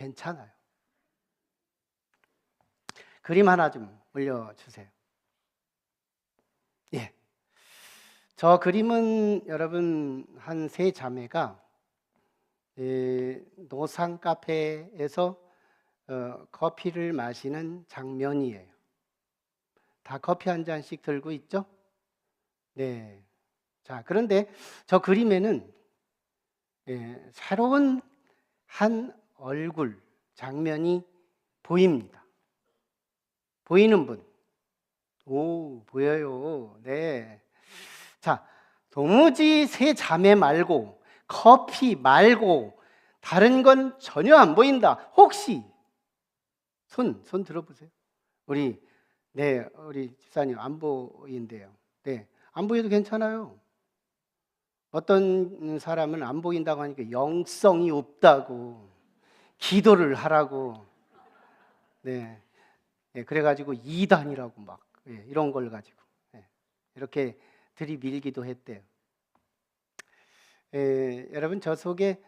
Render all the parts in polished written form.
괜찮아요. 그림 하나 좀 올려주세요. 예. 저 그림은 여러분 한 세 자매가 노상 카페에서 커피를 마시는 장면이에요. 다 커피 한 잔씩 들고 있죠? 네. 자, 그런데 저 그림에는 새로운 한 얼굴 장면이 보입니다. 보이는 분? 오, 보여요. 네. 자, 도무지 세 자매 말고 커피 말고 다른 건 전혀 안 보인다. 혹시 손 들어보세요. 우리 집사님 안 보인대요. 네, 안 보여도 괜찮아요. 어떤 사람은 안 보인다고 하니까 영성이 없다고 기도를 하라고 그래가지고 이단이라고 막 이런 걸 가지고 이렇게 들이밀기도 했대요. 여러분 저 속에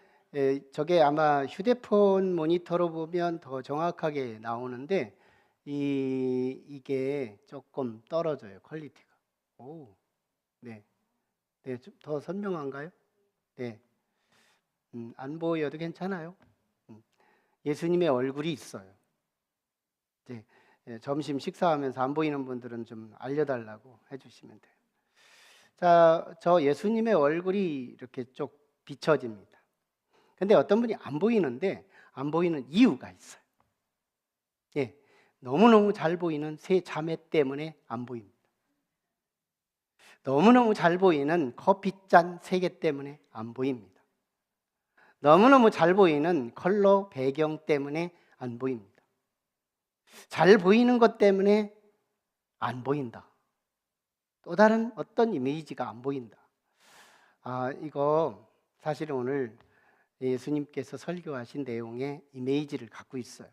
저게 아마 휴대폰 모니터로 보면 더 정확하게 나오는데 이게 조금 떨어져요, 퀄리티가. 오, 네, 좀 더 선명한가요? 네, 안 보여도 괜찮아요. 예수님의 얼굴이 있어요. 이제 점심 식사하면서 안 보이는 분들은 좀 알려달라고 해주시면 돼요. 자, 저 예수님의 얼굴이 이렇게 쭉 비춰집니다. 근데 어떤 분이 안 보이는데 안 보이는 이유가 있어요. 예, 너무너무 잘 보이는 세 자매 때문에 안 보입니다. 너무너무 잘 보이는 커피잔 3개 때문에 안 보입니다. 너무너무 잘 보이는 컬러 배경 때문에 안 보입니다. 잘 보이는 것 때문에 안 보인다. 또 다른 어떤 이미지가 안 보인다. 이거 사실은 오늘 예수님께서 설교하신 내용의 이미지를 갖고 있어요.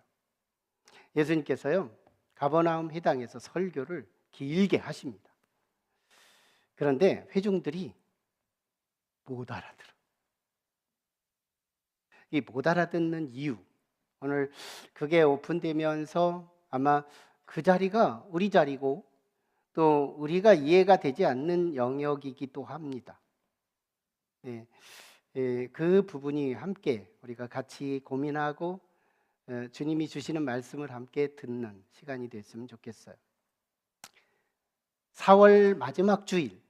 예수님께서요, 가버나움 회당에서 설교를 길게 하십니다. 그런데 회중들이 못 알아들어. 이 못 알아듣는 이유, 오늘 그게 오픈되면서 아마 그 자리가 우리 자리고 또 우리가 이해가 되지 않는 영역이기도 합니다. 그 부분이 함께 우리가 같이 고민하고 주님이 주시는 말씀을 함께 듣는 시간이 됐으면 좋겠어요. 4월 마지막 주일,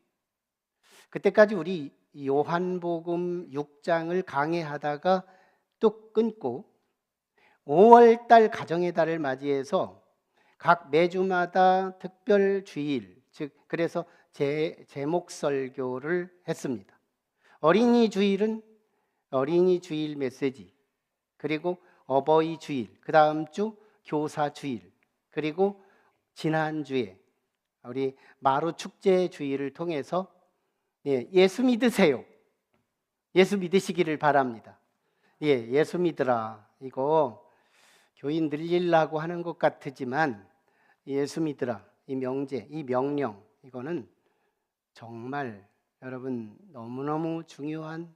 그때까지 우리 요한복음 6장을 강해하다가 뚝 끊고 5월 달 가정의 달을 맞이해서 각 매주마다 특별 주일, 즉 그래서 제목 설교를 했습니다. 어린이 주일은 어린이 주일 메시지, 그리고 어버이 주일, 그 다음 주 교사 주일, 그리고 지난주에 우리 마루 축제 주일을 통해서 예수 믿으세요. 예수 믿으시기를 바랍니다. 예수 믿으라. 이거 교인 늘리려고 하는 것 같지만 예수 믿으라. 이 명제, 이 명령, 이거는 정말 여러분 너무너무 중요한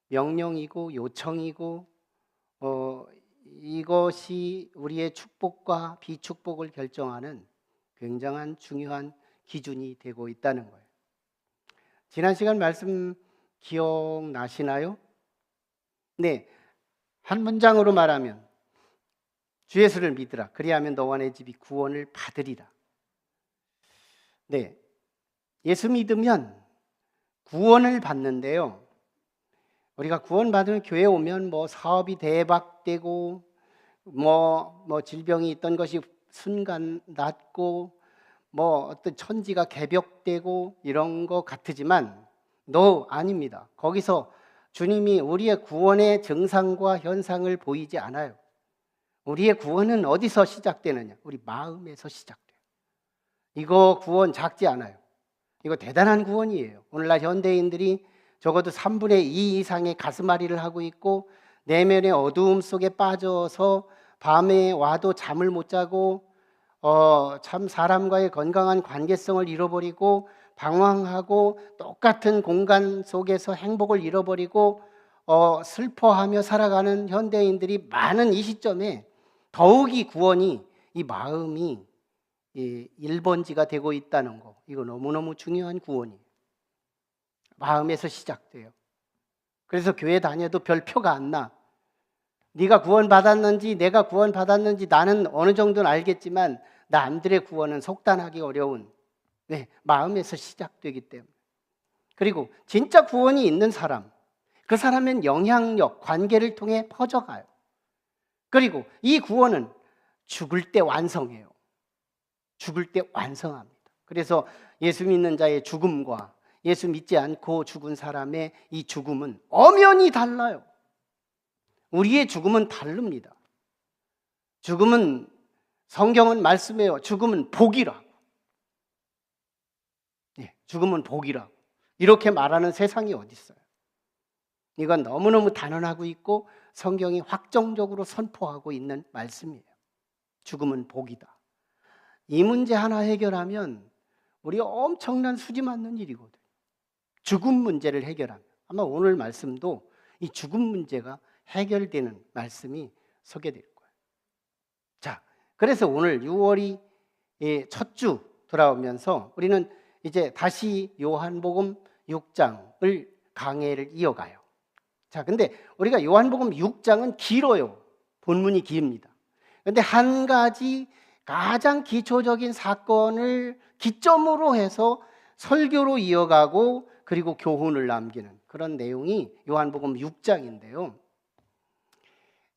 명령이고 요청이고 이것이 우리의 축복과 비축복을 결정하는 굉장한 중요한 기준이 되고 있다는 거예요. 지난 시간 말씀 기억나시나요? 네, 한 문장으로 말하면 주 예수를 믿으라. 그리하면 너와 내 집이 구원을 받으리라. 네, 예수 믿으면 구원을 받는데요. 우리가 구원받으면 교회 오면 뭐 사업이 대박되고 뭐 질병이 있던 것이 순간 낫고 뭐 어떤 천지가 개벽되고 이런 것 같지만 아닙니다. 거기서 주님이 우리의 구원의 증상과 현상을 보이지 않아요. 우리의 구원은 어디서 시작되느냐? 우리 마음에서 시작돼요. 이거 구원 작지 않아요. 이거 대단한 구원이에요. 오늘날 현대인들이 적어도 3분의 2 이상의 가슴앓이를 하고 있고 내면의 어두움 속에 빠져서 밤에 와도 잠을 못 자고 참 사람과의 건강한 관계성을 잃어버리고 방황하고 똑같은 공간 속에서 행복을 잃어버리고 슬퍼하며 살아가는 현대인들이 많은 이 시점에 더욱이 구원이, 이 마음이 1번지가 되고 있다는 거, 이거 너무너무 중요한 구원이에요. 마음에서 시작돼요. 그래서 교회 다녀도 별 표가 안 나. 네가 구원받았는지 내가 구원받았는지 나는 어느 정도는 알겠지만 남들의 구원은 속단하기 어려운, 네, 마음에서 시작되기 때문에. 그리고 진짜 구원이 있는 사람, 그 사람은 영향력, 관계를 통해 퍼져가요. 그리고 이 구원은 죽을 때 완성해요. 죽을 때 완성합니다. 그래서 예수 믿는 자의 죽음과 예수 믿지 않고 죽은 사람의 이 죽음은 엄연히 달라요. 우리의 죽음은 다릅니다. 죽음은, 성경은 말씀해요. 죽음은 복이라고. 네, 죽음은 복이라고. 이렇게 말하는 세상이 어디 있어요? 이건 너무너무 단언하고 있고 성경이 확정적으로 선포하고 있는 말씀이에요. 죽음은 복이다. 이 문제 하나 해결하면 우리 엄청난 수지 맞는 일이거든요. 죽음 문제를 해결하면. 아마 오늘 말씀도 이 죽음 문제가 해결되는 말씀이 소개될 거예요. 자, 그래서 오늘 6월이 첫 주 돌아오면서 우리는 이제 다시 요한복음 6장을 강해를 이어가요. 자, 근데 우리가 요한복음 6장은 길어요. 본문이 깁니다. 근데 한 가지 가장 기초적인 사건을 기점으로 해서 설교로 이어가고 그리고 교훈을 남기는 그런 내용이 요한복음 6장인데요.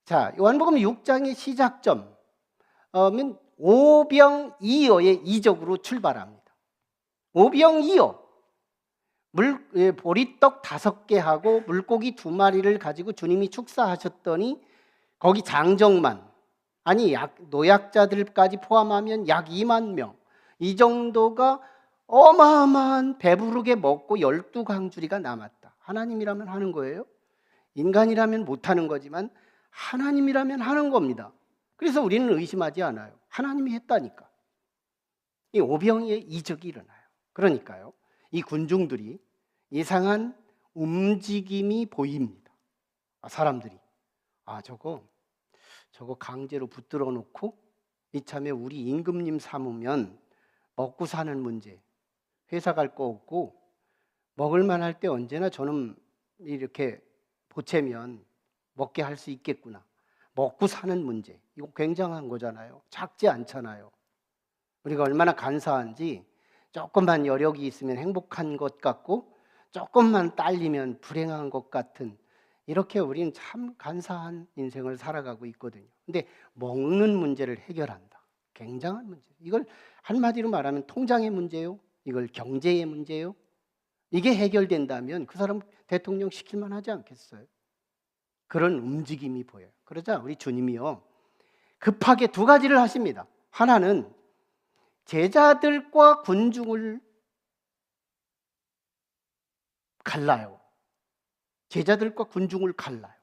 자, 요한복음 6장의 시작점은 오병이어의 이적으로 출발합니다. 오병이어, 보리떡 5개 하고 물고기 2마리를 가지고 주님이 축사하셨더니 거기 장정만, 아니 노약자들까지 포함하면 약 2만 명, 이 정도가 어마어마한 배부르게 먹고 12강주리가 남았다. 하나님이라면 하는 거예요. 인간이라면 못하는 거지만 하나님이라면 하는 겁니다. 그래서 우리는 의심하지 않아요. 하나님이 했다니까. 이 오병이의 이적이 일어나요. 그러니까요, 이 군중들이 이상한 움직임이 보입니다. 사람들이 저거 강제로 붙들어 놓고 이참에 우리 임금님 삼으면 먹고 사는 문제, 회사 갈 거 없고 먹을만 할 때 언제나 저는 이렇게 보채면 먹게 할 수 있겠구나. 먹고 사는 문제, 이거 굉장한 거잖아요. 작지 않잖아요. 우리가 얼마나 간사한지, 조금만 여력이 있으면 행복한 것 같고 조금만 딸리면 불행한 것 같은, 이렇게 우리는 참 간사한 인생을 살아가고 있거든요. 근데 먹는 문제를 해결한다. 굉장한 문제. 이걸 한마디로 말하면 통장의 문제요. 이걸 경제의 문제요. 이게 해결된다면 그 사람 대통령 시킬만 하지 않겠어요? 그런 움직임이 보여요. 그러자 우리 주님이요, 급하게 2가지를 하십니다. 하나는 제자들과 군중을 갈라요. 제자들과 군중을 갈라요.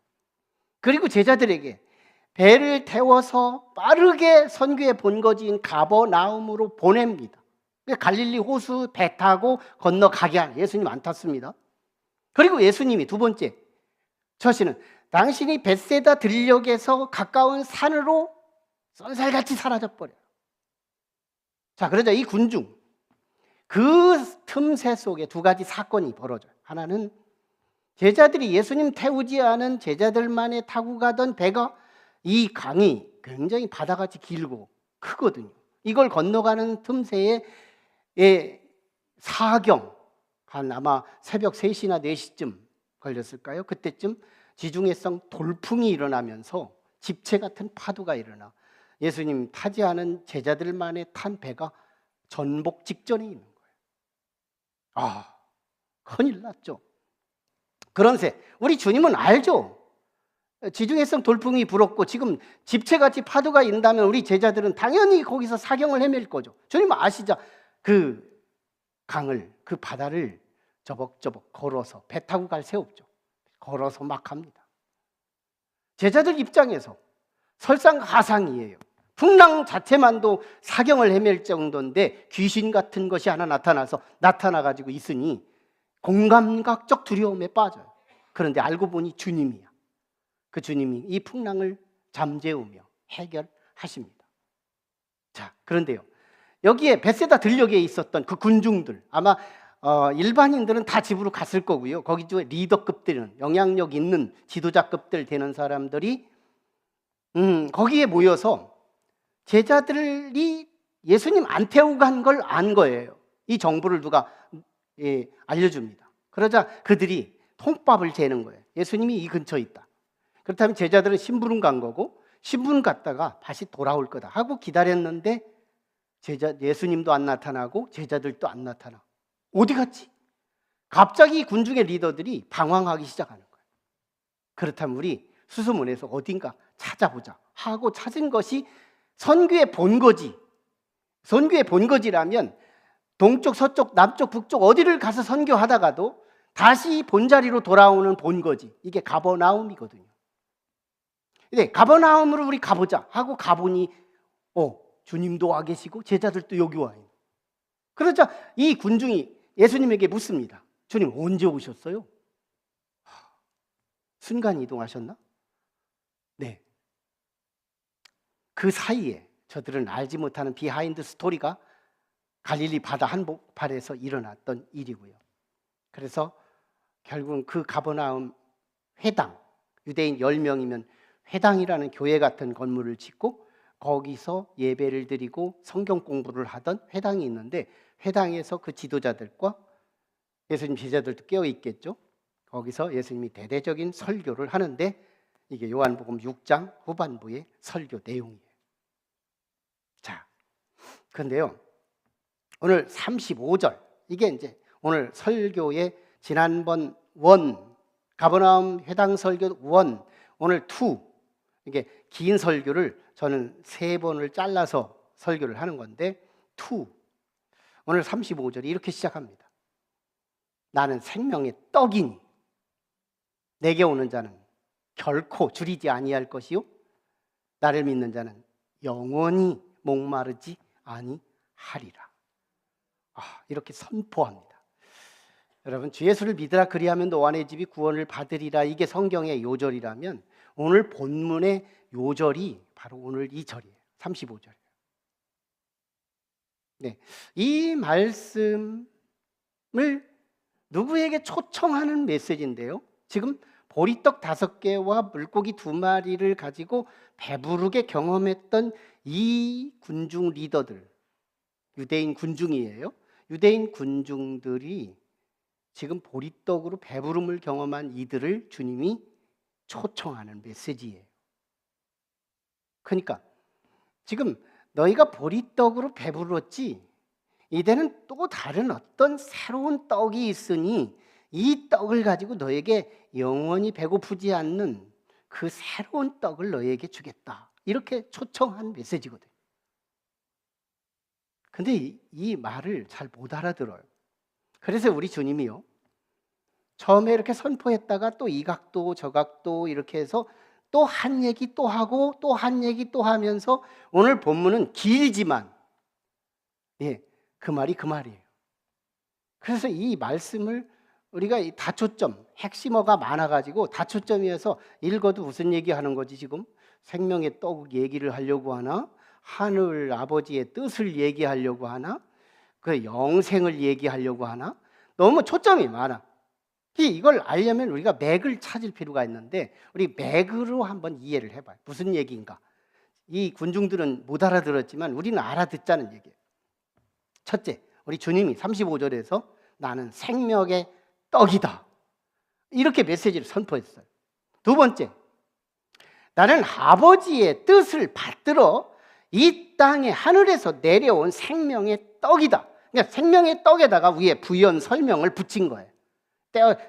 그리고 제자들에게 배를 태워서 빠르게 선교의 본거지인 가버나움으로 보냅니다. 갈릴리 호수 배 타고 건너가게 하는, 예수님 안 탔습니다. 그리고 예수님이 2번째 처시는 당신이 벳세다 들녘에서 가까운 산으로 쏜살같이 사라져버려요. 자, 그러자 이 군중, 그 틈새 속에 2가지 사건이 벌어져요. 하나는 제자들이 예수님 태우지 않은 제자들만이 타고 가던 배가, 이 강이 굉장히 바다같이 길고 크거든요. 이걸 건너가는 틈새에 사경, 한 아마 새벽 3시나 4시쯤 걸렸을까요? 그때쯤 지중해성 돌풍이 일어나면서 집체 같은 파도가 일어나 예수님 타지 않은 제자들만의 탄 배가 전복 직전에 있는 거예요. 큰일 났죠. 그런새 우리 주님은 알죠. 지중해성 돌풍이 불었고 지금 집체같이 파도가 인다면 우리 제자들은 당연히 거기서 사경을 헤맬 거죠. 주님은 아시자 그 강을, 그 바다를 저벅저벅 걸어서, 배 타고 갈 새 없죠. 걸어서 막 합니다. 제자들 입장에서 설상가상이에요. 풍랑 자체만도 사경을 헤맬 정도인데 귀신 같은 것이 하나 나타나가지고 있으니 공감각적 두려움에 빠져요. 그런데 알고 보니 주님이야. 그 주님이 이 풍랑을 잠재우며 해결하십니다. 자, 그런데요, 여기에 벳세다 들녘에 있었던 그 군중들, 아마 일반인들은 다 집으로 갔을 거고요. 거기 중에 리더급들은, 영향력 있는 지도자급들 되는 사람들이 거기에 모여서 제자들이 예수님 안 태우고 간 걸 안 거예요. 이 정보를 누가 알려줍니다. 그러자 그들이 통밥을 재는 거예요. 예수님이 이 근처에 있다. 그렇다면 제자들은 심부름 간 거고, 심부름 갔다가 다시 돌아올 거다 하고 기다렸는데 예수님도 안 나타나고 제자들도 안 나타나. 어디 갔지? 갑자기 군중의 리더들이 방황하기 시작하는 거예요. 그렇다면 우리 수소문에서 어딘가 찾아보자 하고 찾은 것이 선교의 본거지. 선교의 본거지라면 동쪽, 서쪽, 남쪽, 북쪽 어디를 가서 선교하다가도 다시 본자리로 돌아오는 본거지. 이게 가버나움이거든요. 근데 가버나움으로 우리 가보자 하고 가보니 주님도 와 계시고 제자들도 여기 와 있는. 그러자 이 군중이 예수님에게 묻습니다. 주님 언제 오셨어요? 순간 이동하셨나? 네. 그 사이에 저들은 알지 못하는 비하인드 스토리가 갈릴리 바다 한복판에서 일어났던 일이고요. 그래서 결국은 그 가버나움 회당, 유대인 10명이면 회당이라는 교회 같은 건물을 짓고 거기서 예배를 드리고 성경 공부를 하던 회당이 있는데, 회당에서 그 지도자들과 예수님 제자들도 깨어 있겠죠. 거기서 예수님이 대대적인 설교를 하는데, 이게 요한복음 6장 후반부의 설교 내용이에요. 자, 그런데요, 오늘 35절, 이게 이제 오늘 설교의 지난번 가버나움 회당 설교 1, 오늘 2, 이게 긴 설교를 저는 3번을 잘라서 설교를 하는 건데, 2, 오늘 35절이 이렇게 시작합니다. 나는 생명의 떡이니 내게 오는 자는 결코 줄이지 아니할 것이요 나를 믿는 자는 영원히 목마르지 아니하리라. 이렇게 선포합니다. 여러분, 주 예수를 믿으라 그리하면 노아의 집이 구원을 받으리라, 이게 성경의 요절이라면 오늘 본문의 요절이 바로 오늘 이 절이에요. 35절이에요. 네, 이 말씀을 누구에게 초청하는 메시지인데요, 지금 보리떡 5개와 물고기 2마리를 가지고 배부르게 경험했던 이 군중 리더들, 유대인 군중이에요. 유대인 군중들이 지금 보리떡으로 배부름을 경험한 이들을 주님이 초청하는 메시지예요. 그러니까 지금 너희가 보리떡으로 배불렀지, 이제는 또 다른 어떤 새로운 떡이 있으니 이 떡을 가지고 너에게 영원히 배고프지 않는 그 새로운 떡을 너에게 주겠다, 이렇게 초청한 메시지거든요. 근데 이 말을 잘 못 알아들어요. 그래서 우리 주님이요, 처음에 이렇게 선포했다가 또 이 각도 저 각도 이렇게 해서 또 한 얘기 또 하고 또 한 얘기 또 하면서, 오늘 본문은 길지만 그 말이 그 말이에요. 그래서 이 말씀을 우리가 다초점, 핵심어가 많아가지고 다초점이어서 읽어도 무슨 얘기하는 거지? 지금 생명의 떡 얘기를 하려고 하나? 하늘 아버지의 뜻을 얘기하려고 하나? 그 영생을 얘기하려고 하나? 너무 초점이 많아. 이걸 알려면 우리가 맥을 찾을 필요가 있는데, 우리 맥으로 한번 이해를 해봐요. 무슨 얘기인가? 이 군중들은 못 알아들었지만 우리는 알아듣자는 얘기예요. 첫째, 우리 주님이 35절에서 나는 생명의 떡이다, 이렇게 메시지를 선포했어요. 두 번째, 나는 아버지의 뜻을 받들어 이 땅에 하늘에서 내려온 생명의 떡이다. 그러니까 생명의 떡에다가 위에 부연 설명을 붙인 거예요.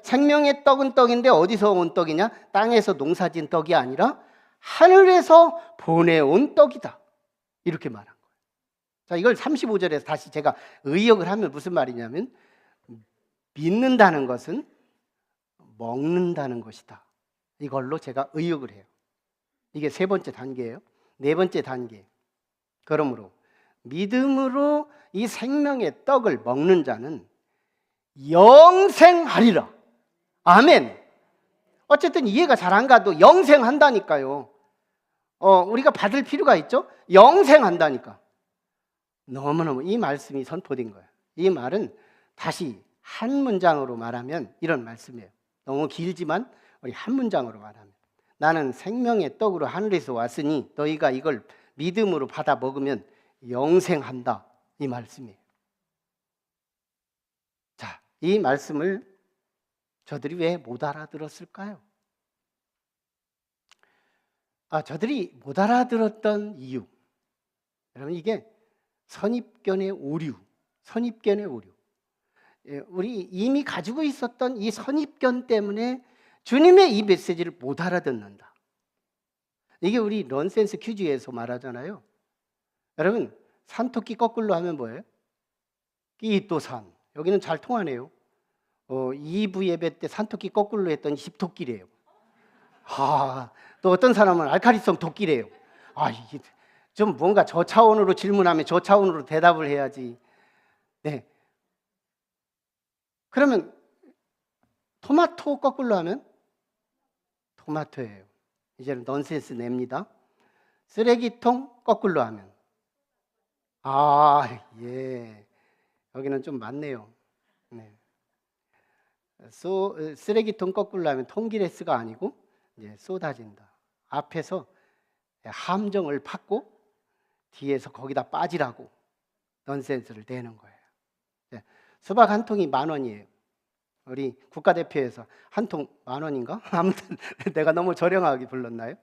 생명의 떡은 떡인데 어디서 온 떡이냐? 땅에서 농사진 떡이 아니라 하늘에서 보내온 떡이다, 이렇게 말한 거예요. 자, 이걸 35절에서 다시 제가 의역을 하면 무슨 말이냐면, 믿는다는 것은 먹는다는 것이다, 이걸로 제가 의역을 해요. 이게 3번째 단계예요. 4번째 단계, 그러므로 믿음으로 이 생명의 떡을 먹는 자는 영생하리라. 아멘. 어쨌든 이해가 잘 안 가도 영생한다니까요. 우리가 받을 필요가 있죠? 영생한다니까. 너무너무 이 말씀이 선포된 거예요. 이 말은 다시 한 문장으로 말하면 이런 말씀이에요. 너무 길지만 우리 한 문장으로 말하면, 나는 생명의 떡으로 하늘에서 왔으니 너희가 이걸 믿음으로 받아 먹으면 영생한다, 이 말씀이에요. 자, 이 말씀을 저들이 왜 못 알아들었을까요? 저들이 못 알아들었던 이유, 여러분, 이게 선입견의 오류. 우리 이미 가지고 있었던 이 선입견 때문에 주님의 이 메시지를 못 알아듣는다. 이게 우리 넌센스 퀴즈에서 말하잖아요. 여러분, 산토끼 거꾸로 하면 뭐예요? 끼또산. 여기는 잘 통하네요. 2부 예배 때 산토끼 거꾸로 했더니 십토끼래요. 또 어떤 사람은 알카리성 도끼래요. 이게 좀 뭔가 저 차원으로 질문하면 저 차원으로 대답을 해야지. 네. 그러면 토마토 거꾸로 하면 토마토예요. 이제는 넌센스 냅니다. 쓰레기통 거꾸로 하면 예. 여기는 좀 맞네요. 네. 쓰레기통 거꾸로 하면 통기레스가 아니고 이제 쏟아진다. 앞에서 함정을 팠고 뒤에서 거기다 빠지라고 넌센스를 내는 거예요. 네. 수박 한 통이 10,000원이에요. 우리 국가대표에서 한 통 10,000원인가? 아무튼 내가 너무 저렴하게 불렀나요?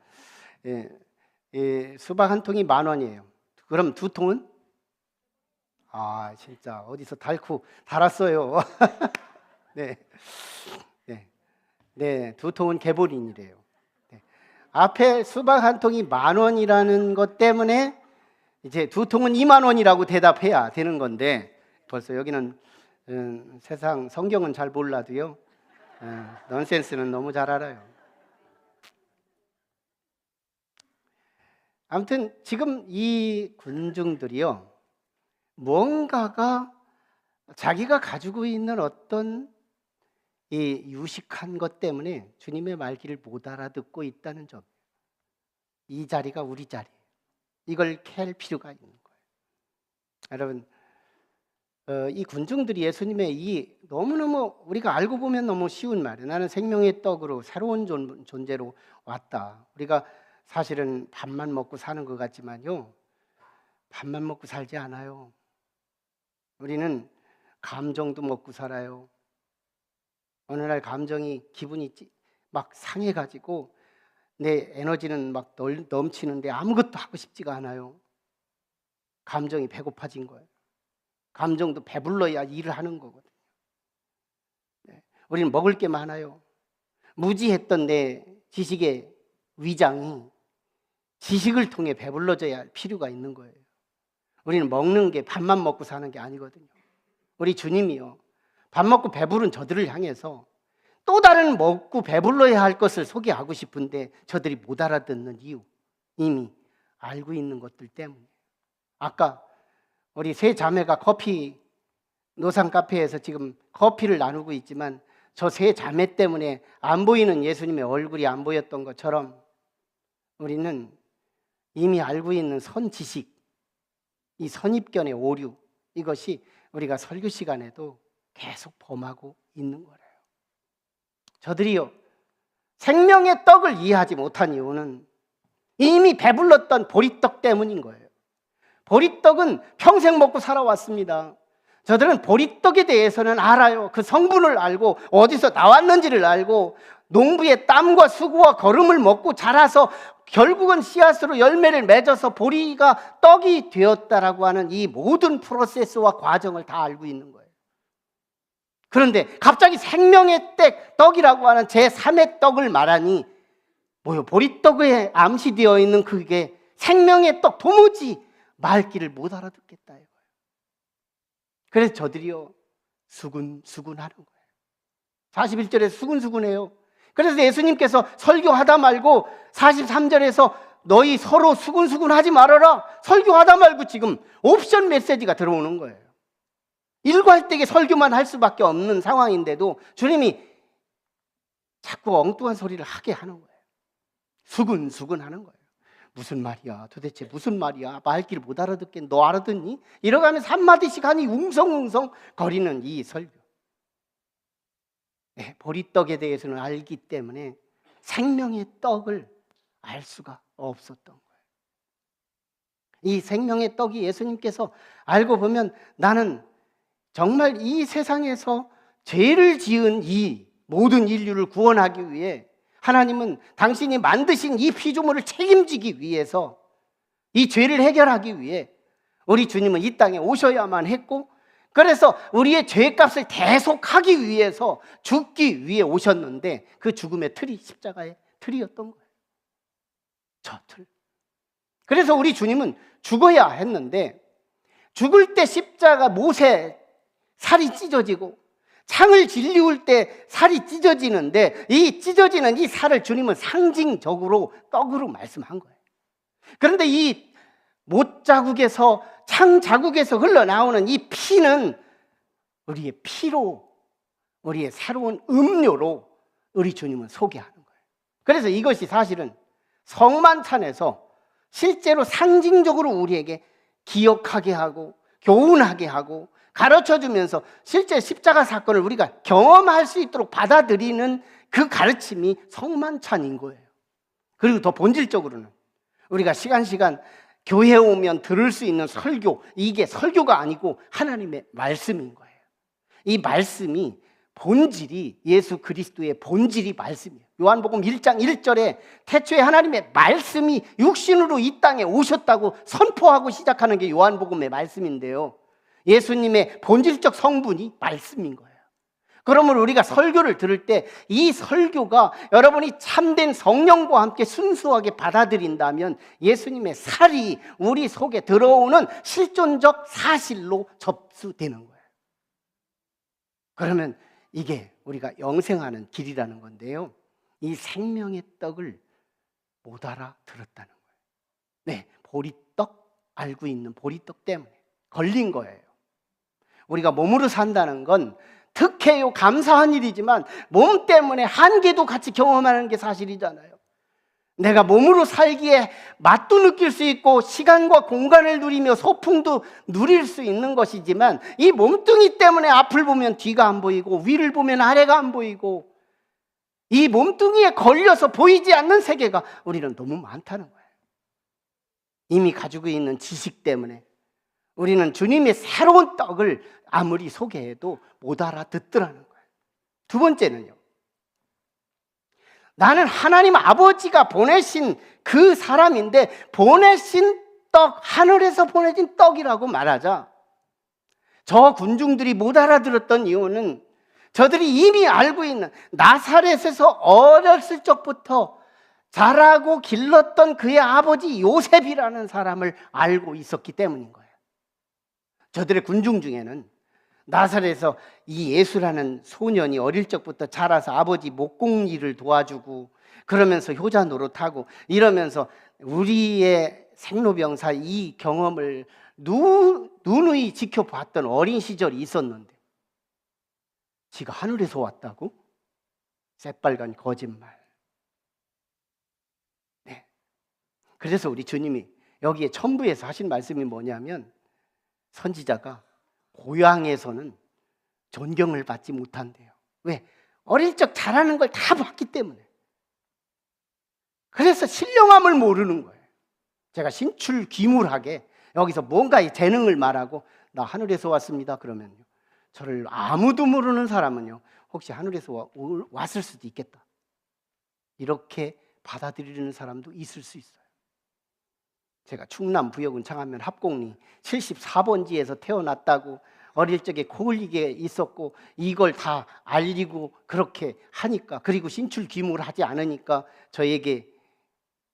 수박 한 통이 10,000원이에요. 그럼 2통은? 진짜 어디서 달았어요. 네. 2통은 개보린이래요. 네. 앞에 수박 한 통이 10,000원이라는 것 때문에 이제 2통은 20,000원이라고 대답해야 되는 건데, 벌써 여기는 세상 성경은 잘 몰라도요, 넌센스는 너무 잘 알아요. 아무튼 지금 이 군중들이요, 뭔가가 자기가 가지고 있는 어떤 이 유식한 것 때문에 주님의 말귀를 못 알아듣고 있다는 점. 이 자리가 우리 자리예요. 이걸 캘 필요가 있는 거예요. 여러분, 이 군중들이 예수님의 이 너무너무 우리가 알고 보면 너무 쉬운 말이에요. 나는 생명의 떡으로 새로운 존재로 왔다. 우리가 사실은 밥만 먹고 사는 것 같지만요, 밥만 먹고 살지 않아요. 우리는 감정도 먹고 살아요. 어느 날 감정이, 기분이 막 상해가지고 내 에너지는 막 넘치는데 아무것도 하고 싶지가 않아요. 감정이 배고파진 거예요. 감정도 배불러야 일을 하는 거거든요. 네. 우리는 먹을 게 많아요. 무지했던 내 지식의 위장이 지식을 통해 배불러져야 할 필요가 있는 거예요. 우리는 먹는 게 밥만 먹고 사는 게 아니거든요. 우리 주님이요, 밥 먹고 배부른 저들을 향해서 또 다른 먹고 배불러야 할 것을 소개하고 싶은데 저들이 못 알아듣는 이유, 이미 알고 있는 것들 때문에. 아까 우리 세 자매가 커피 노상 카페에서 지금 커피를 나누고 있지만 저 세 자매 때문에 안 보이는 예수님의 얼굴이 안 보였던 것처럼 우리는 이미 알고 있는 선지식, 이 선입견의 오류, 이것이 우리가 설교 시간에도 계속 범하고 있는 거예요. 저들이요, 생명의 떡을 이해하지 못한 이유는 이미 배불렀던 보리떡 때문인 거예요. 보리떡은 평생 먹고 살아왔습니다. 저들은 보리떡에 대해서는 알아요. 그 성분을 알고 어디서 나왔는지를 알고 농부의 땀과 수고와 거름을 먹고 자라서 결국은 씨앗으로 열매를 맺어서 보리가 떡이 되었다라고 하는 이 모든 프로세스와 과정을 다 알고 있는 거예요. 그런데 갑자기 생명의 떡이라고 하는 제3의 떡을 말하니 보리떡에 암시되어 있는 그게 생명의 떡, 도무지 말귀를 못 알아듣겠다 이거예요. 그래서 저들이요, 수군수군하는 거예요. 41절에 수군수군해요. 그래서 예수님께서 설교하다 말고 43절에서 너희 서로 수군수군하지 말아라, 설교하다 말고 지금 옵션 메시지가 들어오는 거예요. 일괄되게 설교만 할 수밖에 없는 상황인데도 주님이 자꾸 엉뚱한 소리를 하게 하는 거예요. 수근수근 하는 거예요. 무슨 말이야? 도대체 무슨 말이야? 말귀를 못 알아듣겠니? 너 알아듣니? 이러가면서 한마디씩 하니 웅성웅성 거리는 이 설교. 네, 보리떡에 대해서는 알기 때문에 생명의 떡을 알 수가 없었던 거예요. 이 생명의 떡이 예수님께서 알고 보면 나는 정말 이 세상에서 죄를 지은 이 모든 인류를 구원하기 위해 하나님은 당신이 만드신 이 피조물을 책임지기 위해서 이 죄를 해결하기 위해 우리 주님은 이 땅에 오셔야만 했고, 그래서 우리의 죄값을 대속하기 위해서 죽기 위해 오셨는데 그 죽음의 틀이 십자가의 틀이었던 거예요. 저 틀. 그래서 우리 주님은 죽어야 했는데 죽을 때 십자가 못에 살이 찢어지고 창을 질리울 때 살이 찢어지는데 이 찢어지는 이 살을 주님은 상징적으로 떡으로 말씀한 거예요. 그런데 이 못 자국에서 창 자국에서 흘러나오는 이 피는 우리의 피로, 우리의 새로운 음료로 우리 주님은 소개하는 거예요. 그래서 이것이 사실은 성만찬에서 실제로 상징적으로 우리에게 기억하게 하고 교훈하게 하고 가르쳐주면서 실제 십자가 사건을 우리가 경험할 수 있도록 받아들이는 그 가르침이 성만찬인 거예요. 그리고 더 본질적으로는 우리가 시간 교회에 오면 들을 수 있는 설교, 이게 설교가 아니고 하나님의 말씀인 거예요. 이 말씀이 본질이 예수 그리스도의 본질이 말씀이에요. 요한복음 1장 1절에 태초에 하나님의 말씀이 육신으로 이 땅에 오셨다고 선포하고 시작하는 게 요한복음의 말씀인데요, 예수님의 본질적 성분이 말씀인 거예요. 그러면 우리가 설교를 들을 때 이 설교가 여러분이 참된 성령과 함께 순수하게 받아들인다면 예수님의 살이 우리 속에 들어오는 실존적 사실로 접수되는 거예요. 그러면 이게 우리가 영생하는 길이라는 건데요, 이 생명의 떡을 못 알아들었다는 거예요. 네, 보리떡, 알고 있는 보리떡 때문에 걸린 거예요. 우리가 몸으로 산다는 건 특혜요, 감사한 일이지만 몸 때문에 한계도 같이 경험하는 게 사실이잖아요. 내가 몸으로 살기에 맛도 느낄 수 있고 시간과 공간을 누리며 소풍도 누릴 수 있는 것이지만 이 몸뚱이 때문에 앞을 보면 뒤가 안 보이고 위를 보면 아래가 안 보이고 이 몸뚱이에 걸려서 보이지 않는 세계가 우리는 너무 많다는 거예요. 이미 가지고 있는 지식 때문에 우리는 주님의 새로운 떡을 아무리 소개해도 못 알아듣더라는 거예요. 두 번째는요, 나는 하나님 아버지가 보내신 그 사람인데 보내신 떡, 하늘에서 보내진 떡이라고 말하자 저 군중들이 못 알아들었던 이유는 저들이 이미 알고 있는 나사렛에서 어렸을 적부터 자라고 길렀던 그의 아버지 요셉이라는 사람을 알고 있었기 때문인 거예요. 저들의 군중 중에는 나사렛에서 이 예수라는 소년이 어릴 적부터 자라서 아버지 목공일을 도와주고 그러면서 효자 노릇하고 이러면서 우리의 생로병사 이 경험을 누누이 지켜봤던 어린 시절이 있었는데 지가 하늘에서 왔다고? 새빨간 거짓말. 네. 그래서 우리 주님이 여기에 첨부해서 하신 말씀이 뭐냐면 선지자가 고향에서는 존경을 받지 못한대요. 왜? 어릴 적 잘하는 걸 다 봤기 때문에. 그래서 신령함을 모르는 거예요. 제가 신출귀물하게 여기서 뭔가 재능을 말하고 나 하늘에서 왔습니다 그러면요, 저를 아무도 모르는 사람은요, 혹시 하늘에서 왔을 수도 있겠다 이렇게 받아들이는 사람도 있을 수 있어요. 제가 충남 부여군 창안면 합곡리 74번지에서 태어났다고 어릴 적에 코흘리게 있었고 이걸 다 알리고 그렇게 하니까, 그리고 신출귀물을 하지 않으니까 저에게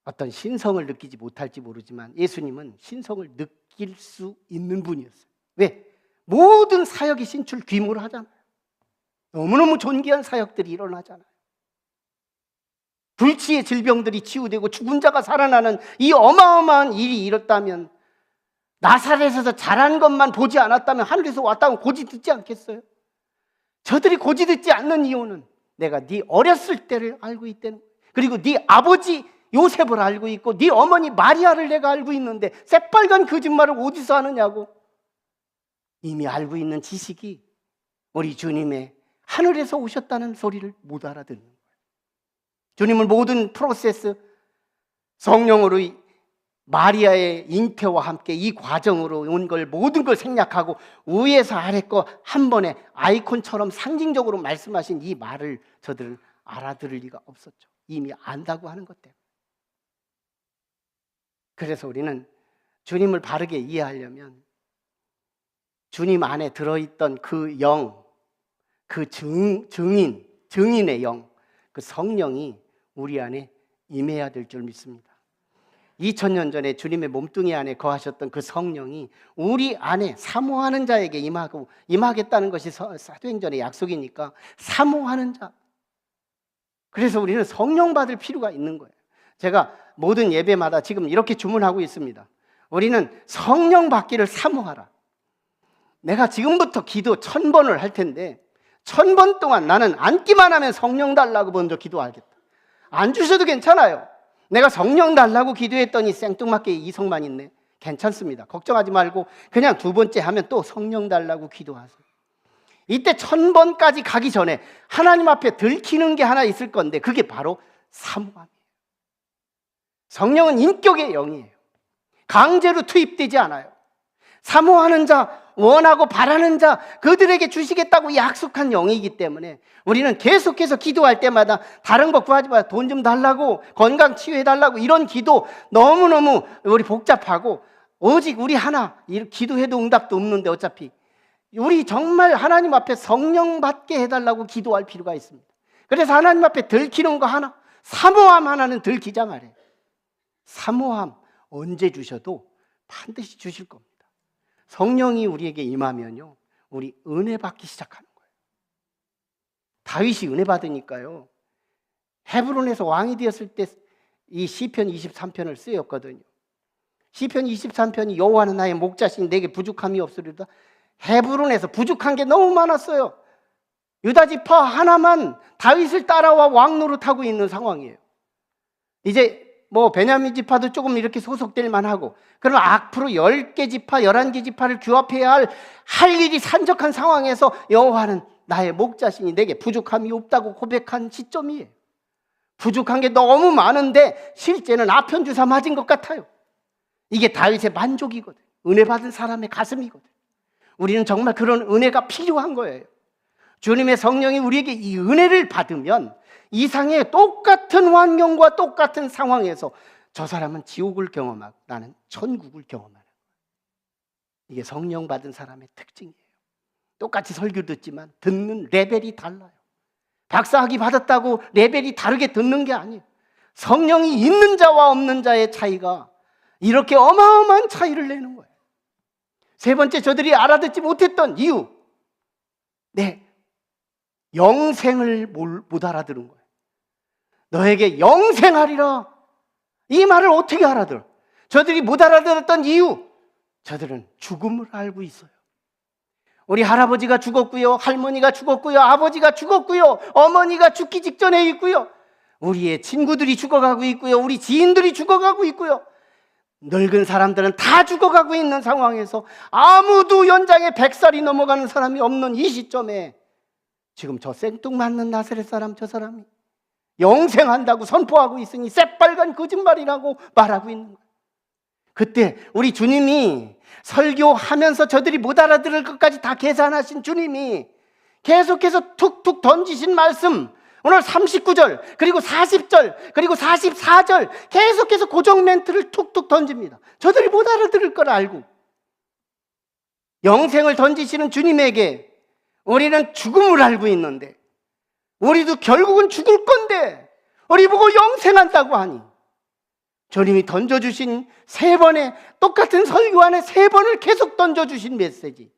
어떤 신성을 느끼지 못할지 모르지만 예수님은 신성을 느낄 수 있는 분이었어요. 왜? 모든 사역이 신출귀물을 하잖아요. 너무너무 존귀한 사역들이 일어나잖아요. 불치의 질병들이 치유되고 죽은 자가 살아나는 이 어마어마한 일이 일었다면, 나사렛에서 자란 것만 보지 않았다면 하늘에서 왔다고 고지 듣지 않겠어요? 저들이 고지 듣지 않는 이유는 내가 네 어렸을 때를 알고 있다는 거예요. 그리고 네 아버지 요셉을 알고 있고 네 어머니 마리아를 내가 알고 있는데 새빨간 거짓말을 어디서 하느냐고. 이미 알고 있는 지식이 우리 주님의 하늘에서 오셨다는 소리를 못 알아듣는 거예요. 주님은 모든 프로세스, 성령으로 마리아의 잉태와 함께 이 과정으로 온 걸 모든 걸 생략하고 위에서 아래 거 한 번에 아이콘처럼 상징적으로 말씀하신 이 말을 저들은 알아들을 리가 없었죠. 이미 안다고 하는 것 때문에. 그래서 우리는 주님을 바르게 이해하려면 주님 안에 들어있던 그 영, 그 증인의 영, 그 성령이 우리 안에 임해야 될 줄 믿습니다. 2000년 전에 주님의 몸뚱이 안에 거하셨던 그 성령이 우리 안에 사모하는 자에게 임하겠다는 것이 사도행전의 약속이니까 사모하는 자. 그래서 우리는 성령 받을 필요가 있는 거예요. 제가 모든 예배마다 지금 이렇게 주문하고 있습니다. 우리는 성령 받기를 사모하라. 내가 지금부터 기도 1000번을 할 텐데 1000번 동안 나는 앉기만 하면 성령 달라고 먼저 기도하겠다. 안 주셔도 괜찮아요. 내가 성령 달라고 기도했더니 생뚱맞게 이성만 있네. 괜찮습니다. 걱정하지 말고 그냥 두 번째 하면 또 성령 달라고 기도하세요. 이때 1000번까지 가기 전에 하나님 앞에 들키는 게 하나 있을 건데 그게 바로 사모함이에요. 성령은 인격의 영이에요. 강제로 투입되지 않아요. 사모하는 자, 원하고 바라는 자, 그들에게 주시겠다고 약속한 영이기 때문에 우리는 계속해서 기도할 때마다 다른 거 구하지 마요. 돈 좀 달라고, 건강 치유해달라고 이런 기도 너무너무 우리 복잡하고 오직 우리 하나 기도해도 응답도 없는데 어차피 우리 정말 하나님 앞에 성령 받게 해달라고 기도할 필요가 있습니다. 그래서 하나님 앞에 들키는 거 하나, 사모함 하나는 들키자 말이에요. 사모함 언제 주셔도 반드시 주실 겁니다. 성령이 우리에게 임하면요, 우리 은혜 받기 시작하는 거예요. 다윗이 은혜 받으니까요, 헤브론에서 왕이 되었을 때 이 시편 23편을 쓰였거든요. 시편 23편이 여호와는 나의 목자시니 내게 부족함이 없으리로다. 헤브론에서 부족한 게 너무 많았어요. 유다 지파 하나만 다윗을 따라와 왕 노릇하고 있는 상황이에요. 이제 베냐민 지파도 조금 이렇게 소속될 만하고, 그러면 앞으로 10개 지파, 11개 지파를 규합해야 할 일이 산적한 상황에서 여호와는 나의 목자시니 내게 부족함이 없다고 고백한 시점이에요. 부족한 게 너무 많은데 실제는 아편주사 맞은 것 같아요. 이게 다윗의 만족이거든. 은혜 받은 사람의 가슴이거든. 우리는 정말 그런 은혜가 필요한 거예요. 주님의 성령이 우리에게 이 은혜를 받으면 이상의 똑같은 환경과 똑같은 상황에서 저 사람은 지옥을 경험하고 나는 천국을 경험하는 거예요. 이게 성령 받은 사람의 특징이에요. 똑같이 설교 듣지만 듣는 레벨이 달라요. 박사학위 받았다고 레벨이 다르게 듣는 게 아니에요. 성령이 있는 자와 없는 자의 차이가 이렇게 어마어마한 차이를 내는 거예요. 세 번째, 저들이 알아듣지 못했던 이유, 영생을 못 알아들은 거예요. 너에게 영생하리라, 이 말을 어떻게 알아들어? 저들이 못 알아들었던 이유, 저들은 죽음을 알고 있어요. 우리 할아버지가 죽었고요, 할머니가 죽었고요, 아버지가 죽었고요, 어머니가 죽기 직전에 있고요, 우리의 친구들이 죽어가고 있고요, 우리 지인들이 죽어가고 있고요, 늙은 사람들은 다 죽어가고 있는 상황에서 아무도 연장에 100살이 넘어가는 사람이 없는 이 시점에 지금 저 생뚱맞는 나사렛 사람, 저 사람이 영생한다고 선포하고 있으니 새빨간 거짓말이라고 말하고 있는 거예요. 그때 우리 주님이 설교하면서 저들이 못 알아들을 것까지 다 계산하신 주님이 계속해서 툭툭 던지신 말씀, 오늘 39절, 그리고 40절, 그리고 44절 계속해서 고정 멘트를 툭툭 던집니다. 저들이 못 알아들을 걸 알고 영생을 던지시는 주님에게 우리는 죽음을 알고 있는데, 우리도 결국은 죽을 건데 우리 보고 영생한다고 하니, 주님이 던져주신 3번의 똑같은 설교 안에 3번을 계속 던져주신 메시지,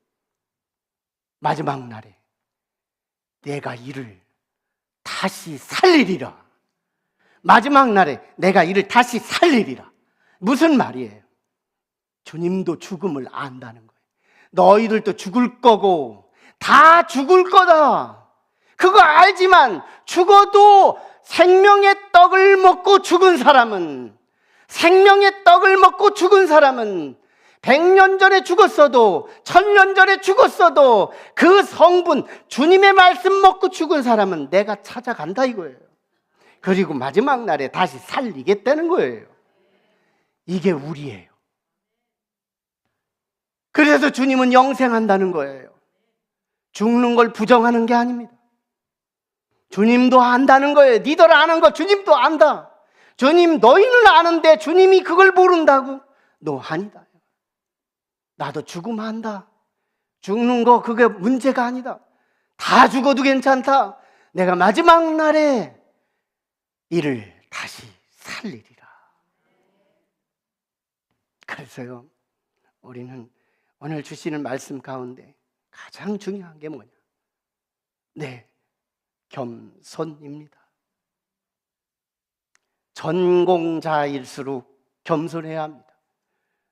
마지막 날에 내가 이를 다시 살리리라. 마지막 날에 내가 이를 다시 살리리라. 무슨 말이에요? 주님도 죽음을 안다는 거예요. 너희들도 죽을 거고 다 죽을 거다. 그거 알지만 죽어도 생명의 떡을 먹고 죽은 사람은, 생명의 떡을 먹고 죽은 사람은 100년 전에 죽었어도 1000년 전에 죽었어도 그 성분, 주님의 말씀 먹고 죽은 사람은 내가 찾아간다 이거예요. 그리고 마지막 날에 다시 살리겠다는 거예요. 이게 우리예요. 그래서 주님은 영생한다는 거예요. 죽는 걸 부정하는 게 아닙니다. 주님도 안다는 거예요. 니들 아는 거 주님도 안다. 주님, 너희는 아는데 주님이 그걸 모른다고? 너 아니다. 나도 죽으면 안다. 죽는 거 그게 문제가 아니다. 다 죽어도 괜찮다. 내가 마지막 날에 이를 다시 살리리라. 그래서요, 우리는 오늘 주시는 말씀 가운데 가장 중요한 게 뭐냐? 네, 겸손입니다. 전공자일수록 겸손해야 합니다.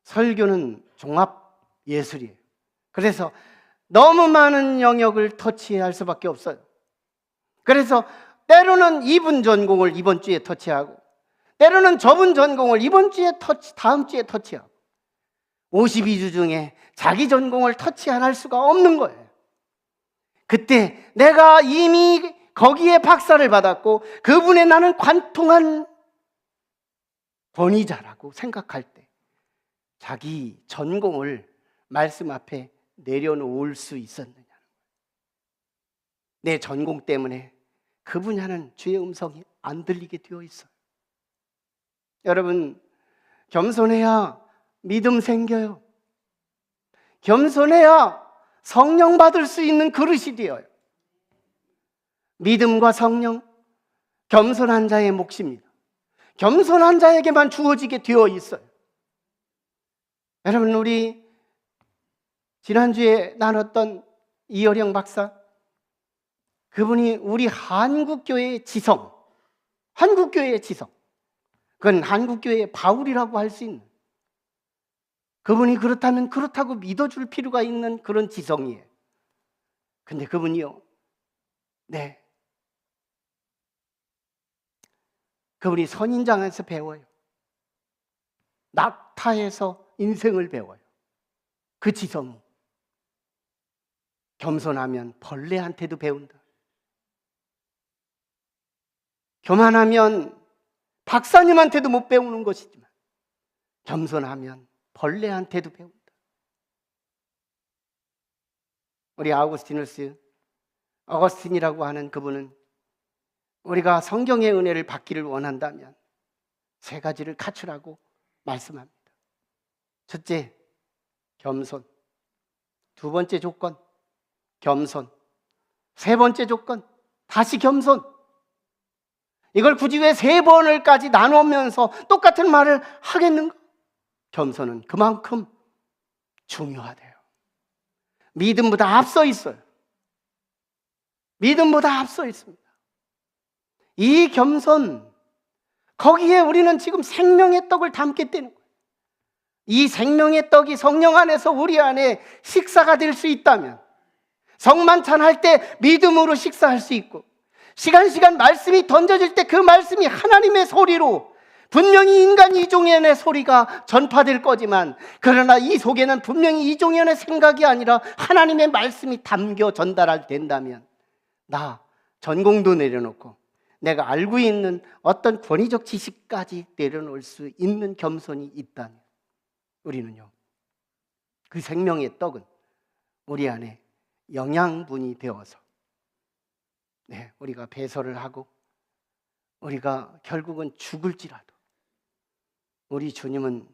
설교는 종합 예술이에요. 그래서 너무 많은 영역을 터치할 수밖에 없어요. 그래서 때로는 이분 전공을 이번 주에 터치하고, 때로는 저분 전공을 이번 주에 다음 주에 터치하고, 52주 중에 자기 전공을 터치 안 할 수가 없는 거예요. 그때 내가 이미 거기에 박사를 받았고 그분에 나는 관통한 권위자라고 생각할 때 자기 전공을 말씀 앞에 내려놓을 수 있었느냐. 내 전공 때문에 그 분야는 주의 음성이 안 들리게 되어 있어요. 여러분, 겸손해야 믿음 생겨요. 겸손해야 성령 받을 수 있는 그릇이 되어요. 믿음과 성령, 겸손한 자의 몫입니다. 겸손한 자에게만 주어지게 되어 있어요. 여러분, 우리 지난주에 나눴던 이어령 박사, 그분이 우리 한국교회의 지성, 한국교회의 지성, 그건 한국교회의 바울이라고 할 수 있는, 그분이 그렇다면 그렇다고 믿어줄 필요가 있는 그런 지성이에요. 근데 그분이요, 네, 그분이 선인장에서 배워요. 낙타에서 인생을 배워요. 그 지성이 겸손하면 벌레한테도 배운다. 교만하면 박사님한테도 못 배우는 것이지만 겸손하면 벌레한테도 배운다. 우리 어거스틴이라고 하는 그분은 우리가 성경의 은혜를 받기를 원한다면 3가지를 갖추라고 말씀합니다. 첫째, 겸손. 2번째 조건, 겸손. 3번째 조건, 다시 겸손. 이걸 굳이 왜 3번을까지 나누면서 똑같은 말을 하겠는가? 겸손은 그만큼 중요하대요. 믿음보다 앞서 있어요. 믿음보다 앞서 있습니다. 이 겸손, 거기에 우리는 지금 생명의 떡을 담게 되는 거예요. 이 생명의 떡이 성령 안에서 우리 안에 식사가 될 수 있다면, 성만찬할 때 믿음으로 식사할 수 있고, 시간 말씀이 던져질 때 그 말씀이 하나님의 소리로, 분명히 인간 이종현의 소리가 전파될 거지만, 그러나 이 속에는 분명히 이종현의 생각이 아니라 하나님의 말씀이 담겨 전달할 된다면, 나 전공도 내려놓고 내가 알고 있는 어떤 권위적 지식까지 내려놓을 수 있는 겸손이 있다면, 우리는요, 그 생명의 떡은 우리 안에 영양분이 되어서, 네, 우리가 배설을 하고 우리가 결국은 죽을지라도 우리 주님은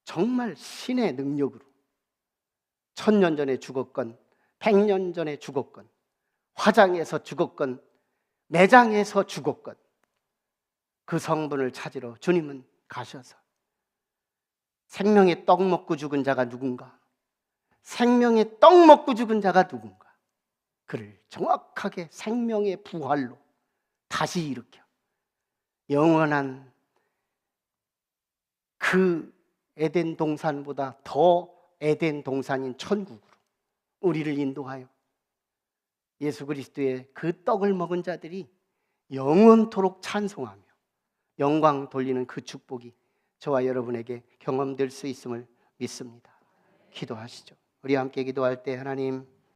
정말 신의 능력으로 1000년 전에 죽었건 100년 전에 죽었건, 화장에서 죽었건 매장에서 죽었건, 그 성분을 찾으러 주님은 가셔서 생명의 떡 먹고 죽은 자가 누군가, 생명의 떡 먹고 죽은 자가 누군가, 그를 정확하게 생명의 부활로 다시 일으켜 영원한 그 에덴 동산보다 더 에덴 동산인 천국으로 우리를 인도하여 예수 그리스도의 그 떡을 먹은 자들이 영원토록 찬송하며 영광 돌리는 그 축복이 저와 여러분에게 경험될 수 있음을 믿습니다. 기도하시죠. 우리 함께 기도할 때 하나님,